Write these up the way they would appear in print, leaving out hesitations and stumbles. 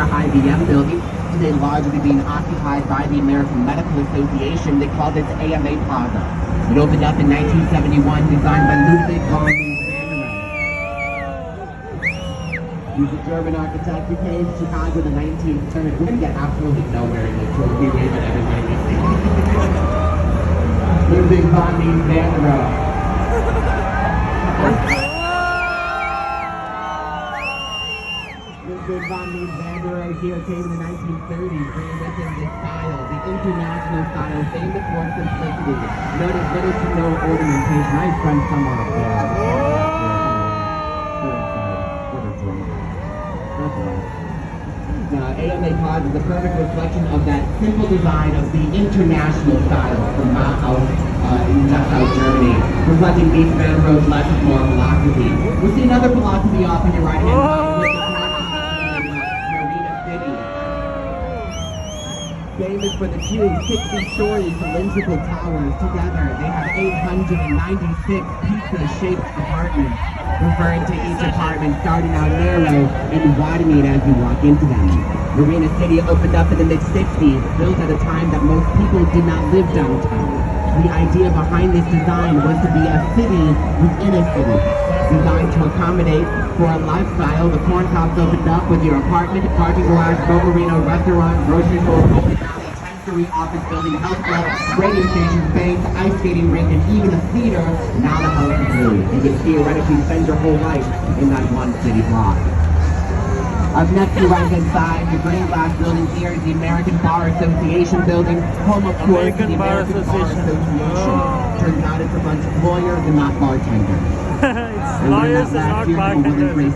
IBM building, today largely being occupied by the American Medical Association. They called this AMA Plaza. It opened up in 1971, designed by Ludwig von Vandermeer. He's a German architect who came to Chicago in the 1930s. We're going to get absolutely nowhere in this tour. We wave at everybody we see. Ludwig von Vandermeer. Ludwig von Vandermeer here came in the 1930s, bringing with him this style, the international style, famous for simplicity. Notice little to no ornamentation. I spent somewhere up there. AMA Plaza is a perfect reflection of that simple design of the international style from Bauhaus in Dachau, Germany, reflecting Mies van der Rohe's less is more philosophy. We see another philosophy off on your right hand side with the Marina City. Famous for the two 60-story cylindrical towers together, they have 896 pizza-shaped apartments, referring to each apartment starting out narrow and widening as you walk into them. Marina City opened up in the mid-60s, built at a time that most people did not live downtown. The idea behind this design was to be a city within a city, designed to accommodate for a lifestyle. The Corn Cobs opened up with your apartment, parking garage, boat marina, restaurant, grocery store, bowling alley, 10-story office building, health club, radio station, bank, ice skating rink, and even a theater. Now the house is new. You could theoretically spend your whole life in that one city block. Up next to the right-hand side, the green glass building here is the American Bar Association building, home of course to the American Bar Association. Turns out it's a bunch of lawyers and not bartenders. It's lawyers and not bartenders.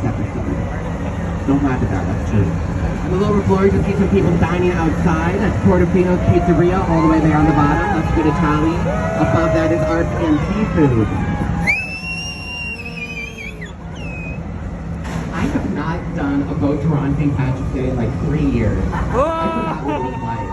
Don't laugh at that, that's true. On the lower floor, you can see some people dining outside. That's Portofino's Pizzeria, all the way there on the bottom. That's good Italian. Above that is Arts and Seafood. I have not done a boat tour on St. Patrick's Day in like 3 years. I forgot what it was like.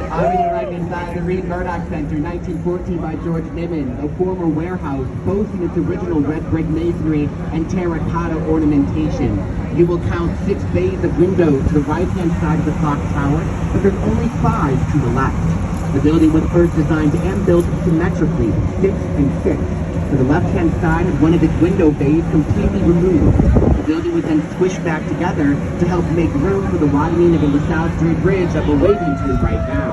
On your right hand side, the Reed Murdoch Center, 1914 by George Nimitz, a former warehouse boasting its original red brick masonry and terracotta ornamentation. You will count 6 bays of windows to the right-hand side of the clock tower, but there's only 5 to the left. The building was first designed and built symmetrically, 6 and 6. To the left-hand side had one of its window bays completely removed. The building was then squished back together to help make room for the widening of the LaSalle Street Bridge that we're waving to right now.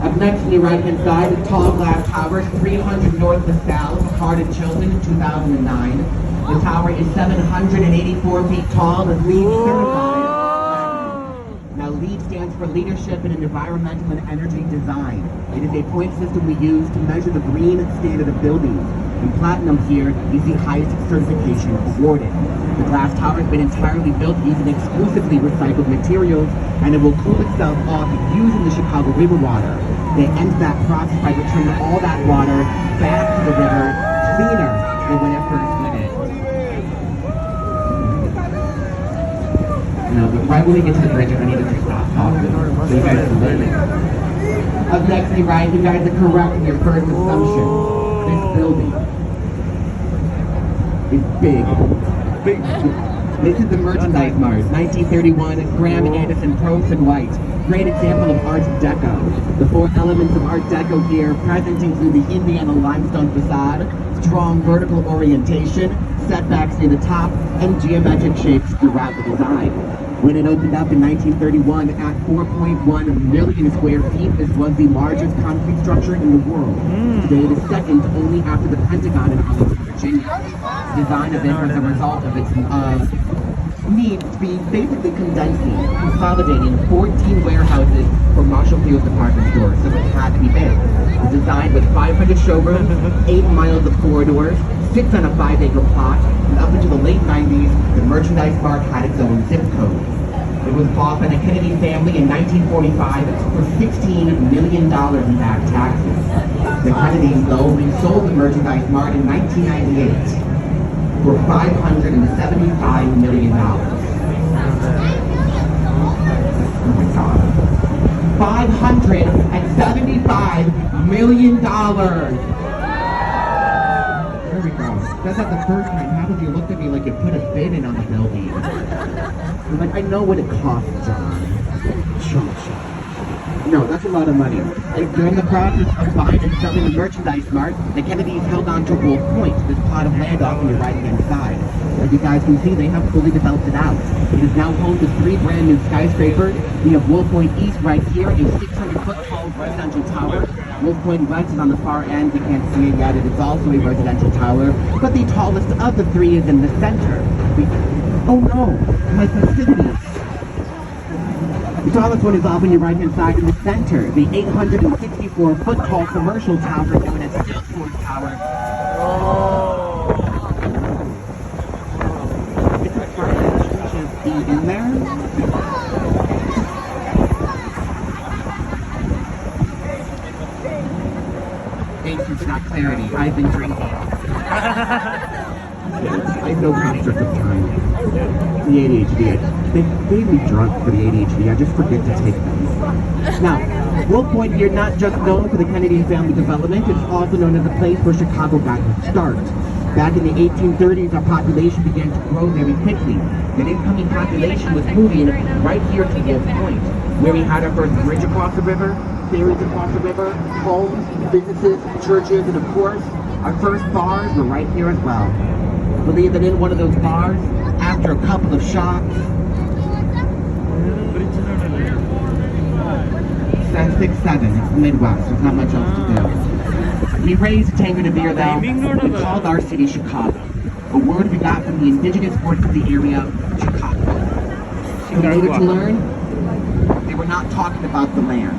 Up next on the right-hand side, the tall glass towers, 300 North LaSalle, Heart of Chilton, 2009. The tower is 784 feet tall and LEED certified. Now, LEED stands for Leadership in Environmental and Energy Design. It is a point system we use to measure the green standard of buildings. And platinum here is the highest certification awarded. The glass tower has been entirely built using exclusively recycled materials, and it will cool itself off using the Chicago River water. They end that process by returning all that water back to the river cleaner than when it first went in. No, but right when we get to the bridge, I need to stop talking so you guys can listen. Up next to the right, you guys are correct in your first assumption. This building is big. This is the Merchandise Mart, 1931, Graham Anderson, Probst and White. Great example of Art Deco. The 4 elements of Art Deco here present include the Indiana limestone facade, strong vertical orientation, setbacks near the top, and geometric shapes throughout the design. When it opened up in 1931 at 4.1 million square feet, this was the largest concrete structure in the world. Today it is second only after the Pentagon in Arlington, Virginia. The design of it was a result of its need to be basically condensing, consolidating 14 warehouses for Marshall Field's department store, so it had to be big. It was designed with 500 showrooms, 8 miles of corridors, 6 on a 5-acre plot, and up until the late 90s, the Merchandise Mart had its own zip code. It was bought by the Kennedy family in 1945 for $16 million in back taxes. The Kennedys, though, resold the Merchandise Mart in 1998 for $575 million. Oh my God. $575 million! There we go. That's not the first time. How did you looked at me like you put a bid in on the building. I'm like, I know what it costs, John. No, that's a lot of money. Like, during the process of buying and selling the merchandise mart, the Kennedys held on to Wolf Point, this plot of land off on your right-hand side. As you guys can see, they have fully developed it out. It is now home to 3 brand new skyscrapers. We have Wolf Point East right here, a 600-foot tall residential tower. Wolf Point West is on the far end. We can't see it yet. It is also a residential tower. But the tallest of the 3 is in the center. Oh no, my festivities. The tallest one is off on your right-hand side in the center, the 864-foot tall commercial tower known as Salesforce Tower. It's a fun to be in there. Thank you for that clarity. I've been drinking. I have no concept of time. The ADHD. They made me drunk for the ADHD. I just forget to take them. Now, Wolf Point here, not just known for the Kennedy family development, it's also known as a place where Chicago got its start. Back in the 1830s, our population began to grow very quickly. The incoming population was moving right here to Wolf Point, where we had our first bridge across the river, ferries across the river, homes, businesses, churches, and of course, our first bars were right here as well. Believe that in one of those bars, after a couple of shots, says 6-7, it's the Midwest, there's not much else to do. We raised a tankard of beer though, we called our city Chicago. A word we got from the indigenous words of the area, Chicago. In order to learn, they were not talking about the land.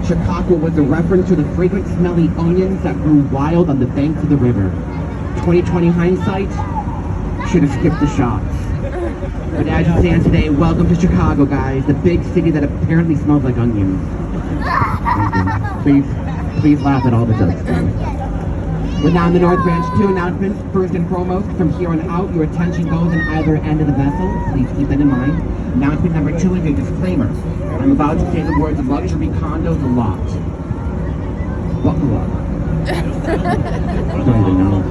Chicago was a reference to the fragrant smelly onions that grew wild on the banks of the river. 2020 hindsight, should have skipped the shots. But as you stand today, welcome to Chicago, guys, the big city that apparently smells like onions. Please laugh at all the jokes. We're now in the North Branch. 2 announcements. First and foremost, from here on out, your attention goes on either end of the vessel. Please keep that in mind. Announcement number 2 is a disclaimer. I'm about to say the words luxury condos a lot. Buckle up. Don't even know.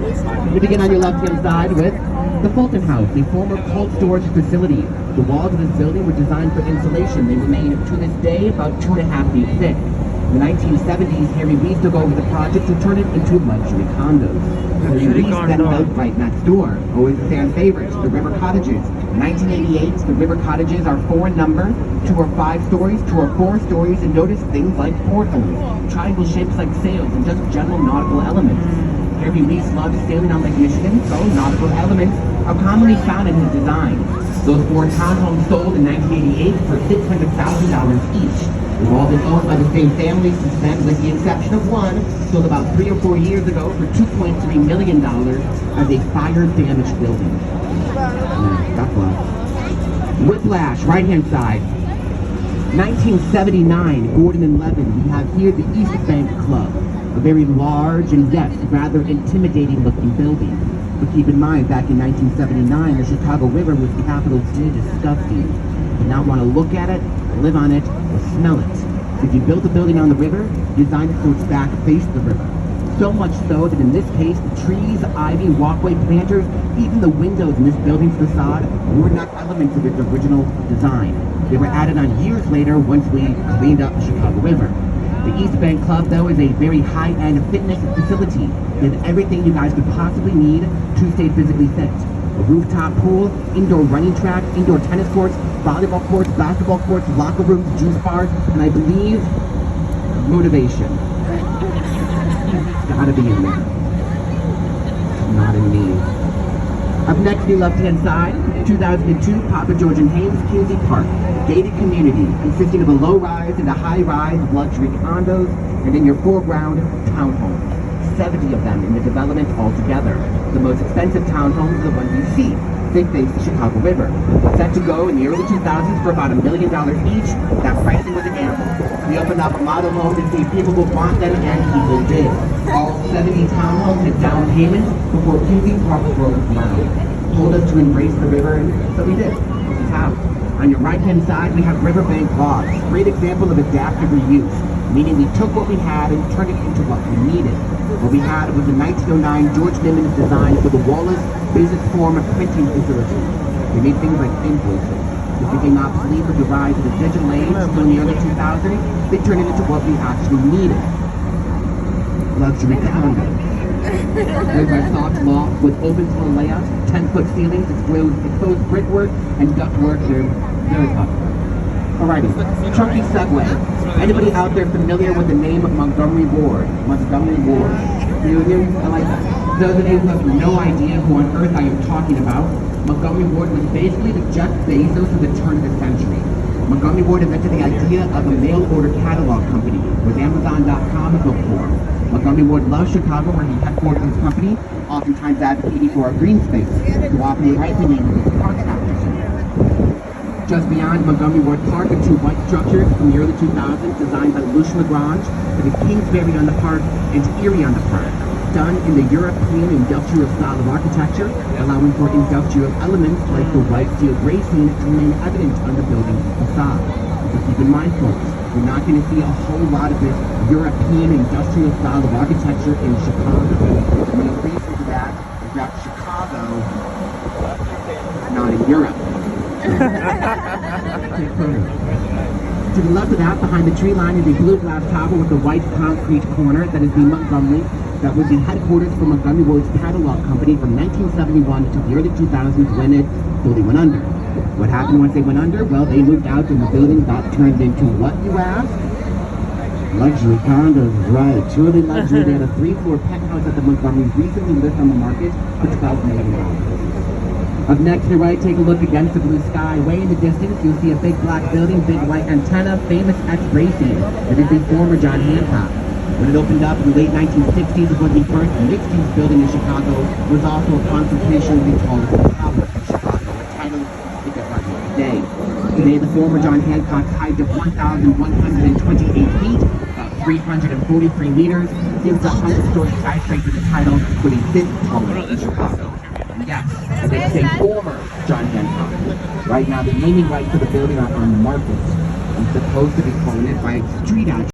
We begin on your left-hand side with the Fulton House, a former cold storage facility. The walls of this building were designed for insulation. They remain, to this day, about 2.5 feet thick. In the 1970s, Harry Reese took over the project to turn it into luxury condos. Harry Reese then built right next door, always a fan favorite, the River Cottages. In 1988, the River Cottages are 4 in number, 2 or 5 stories, 2 or 4 stories, and notice things like portholes, triangle shapes like sails, and just general nautical elements. Harry Reese loved sailing on Lake Michigan, so nautical elements are commonly found in his design. Those 4 townhomes sold in 1988 for $600,000 each. They've all been owned by the same family since then, with the exception of one, sold about 3 or 4 years ago for $2.3 million as a fire-damaged building. God bless. Whiplash, right-hand side. 1979, Gordon and Levin. We have here the East Bank Club, a very large and yet rather intimidating-looking building. But keep in mind, back in 1979, the Chicago River was capital T disgusting. You did not want to look at it, live on it, or smell it. If you built a building on the river, you designed it so its back faced the river. So much so that in this case, the trees, ivy, walkway, planters, even the windows in this building's facade were not elements of its original design. They were added on years later once we cleaned up the Chicago River. The East Bank Club, though, is a very high-end fitness facility. They have everything you guys could possibly need to stay physically fit. A rooftop pool, indoor running track, indoor tennis courts, volleyball courts, basketball courts, locker rooms, juice bars, and I believe motivation. Gotta be in there. Not in me. Up next, the left-hand side, 2002 Papa George and Haynes Kinsey Park, gated community consisting of a low-rise and a high-rise of luxury condos, and in your foreground, townhomes. 70 of them in the development altogether. The most expensive townhomes are the ones you see. They face the Chicago River. Set to go in the early 2000s for about $1 million each, that pricing was a gamble. We opened up a model home to see if people would want them, and people did. All 70 townhomes had down payments before Kinsey Park broke ground. Told us to embrace the river, and so we did. This is how. On your right-hand side, we have Riverbank Lodge, great example of adaptive reuse. meaning we took what we had and turned it into what we needed. What we had was a 1909 George Nimitz design for the Wallace Business Form printing facility. We made things like invoices. This became obsolete with the rise of the digital age. So in the early 2000s, they turned it into what we actually needed. Luxury condo. Made by soft loft with open floor layouts, 10-foot ceilings, exposed brickwork, and ductwork. They're very popular. Alrighty, chunky segue. Anybody out there familiar with the name of Montgomery Ward? Montgomery Ward. I like that. Those of you who have no idea who on earth I am talking about, Montgomery Ward was basically the Jeff Bezos of the turn of the century. Montgomery Ward invented the idea of a mail order catalog company, with Amazon.com built for him. Montgomery Ward loves Chicago, where he headquartered his company, oftentimes advocating for our green space, to often rightly named his park establishment. Just beyond Montgomery Ward Park are two white structures from the early 2000s designed by Lush Lagrange, that is Kingsbury on the park and Erie on the park, done in the European industrial style of architecture, allowing for industrial elements like the white steel bracing to remain evident on the building's facade. But keep in mind, folks, we're not going to see a whole lot of this European industrial style of architecture in Chicago. And the reason for that is that Chicago is not in Europe. To the left of that, behind the tree line, is a blue glass tower with a white concrete corner that is the Montgomery, that was the headquarters for Montgomery Ward's catalog company from 1971 to the early 2000s when it fully went under. What happened once they went under? Well, they moved out and the building got turned into what, you ask? Luxury condos, right. Truly luxury. They had a 3-floor penthouse at the Montgomery recently listed on the market for $12 million. Up next to the right, take a look against the blue sky. Way in the distance, you'll see a big black building, big white antenna, famous X-Racing. It is the former John Hancock. When it opened up in the late 1960s, it was the first mixed-use building in Chicago. It was also a concentration of the tallest tower in Chicago, a title it gets right here today. Today, the former John Hancock's height of 1,128 feet, about 343 meters, gives the 100-story skyscraper the title for the fifth tallest in Chicago. Yes, they say former John Hancock. Right now, the naming rights for the building are on the market. I'm supposed to be calling it by street address.